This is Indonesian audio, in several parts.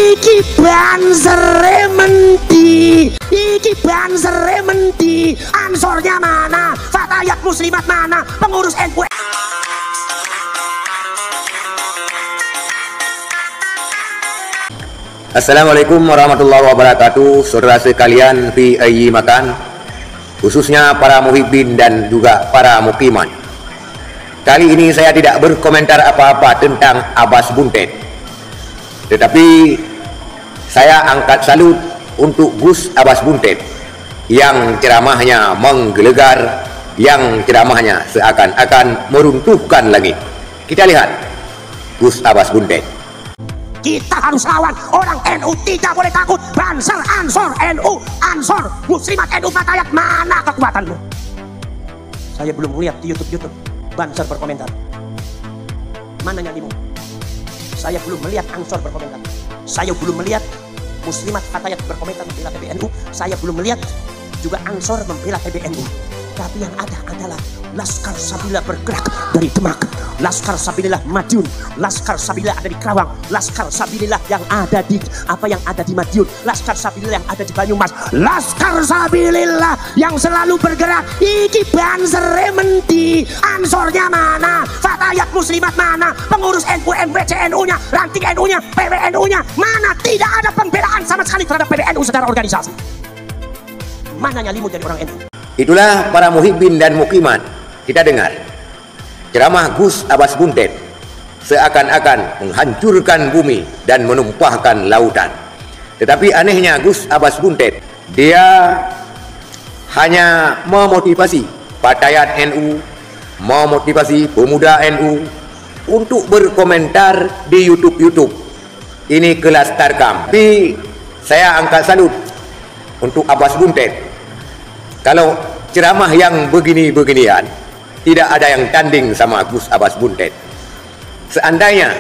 Iki bansere menti, iki bansere menti. Ansornya mana? Fatayat Muslimat mana? Pengurus NU. Assalamualaikum warahmatullahi wabarakatuh. Saudara sekalian fi ayyi makan, khususnya para muhibbin dan juga para mukiman. Kali ini saya tidak berkomentar apa-apa tentang Abbas Buntet, tetapi saya angkat salut untuk Gus Abbas Buntet yang ceramahnya menggelegar, yang ceramahnya seakan-akan meruntuhkan langit. Kita lihat Gus Abbas Buntet. Kita harus lawan orang NU, tidak boleh takut. Banser, Ansor, NU, Ansor, Muslimat, NU, Fatayat, mana kekuatanmu? Saya belum lihat di YouTube Banser berkomentar. Mana nyanyimu? Saya belum melihat Ansor berkomentar. Saya belum melihat Muslimat, Fatayat berkomentar membela PBNU. Saya belum melihat juga Ansor membela PBNU. Tapi yang ada adalah Laskar Sabila bergerak dari Demak, Laskar Sabilillah Madiun, Laskar Sabilillah ada di Karawang, Laskar Sabilillah yang ada di Madiun, Laskar Sabilillah yang ada di Banyumas, Laskar Sabilillah yang selalu bergerak. Iki bansere menti, Ansornya mana? Fatayat Muslimat mana? Pengurus NU, MBC NU-nya, ranting NU-nya, PBNU-nya mana? Tidak ada pembelaan sama sekali terhadap PBNU secara organisasi. Mana nyalimu jadi orang NU? Itulah para muhibbin dan mukiman. Kita dengar ceramah Gus Abbas Buntet seakan-akan menghancurkan bumi dan menumpahkan lautan. Tetapi anehnya Gus Abbas Buntet, dia hanya memotivasi Fatayat NU, memotivasi pemuda NU untuk berkomentar di YouTube. Ini kelas tarkam. Tapi saya angkat salut untuk Abbas Buntet. Kalau ceramah yang begini-beginian, tidak ada yang tanding sama Gus Abbas Buntet. Seandainya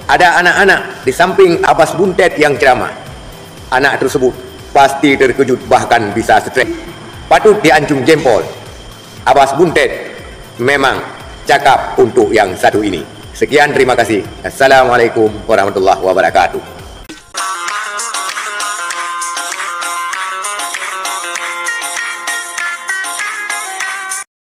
ada anak-anak di samping Abbas Buntet yang ceramah, anak tersebut pasti terkejut, bahkan bisa stres. Patut diancung jempol. Abbas Buntet memang cakap untuk yang satu ini. Sekian, terima kasih. Assalamualaikum warahmatullahi wabarakatuh.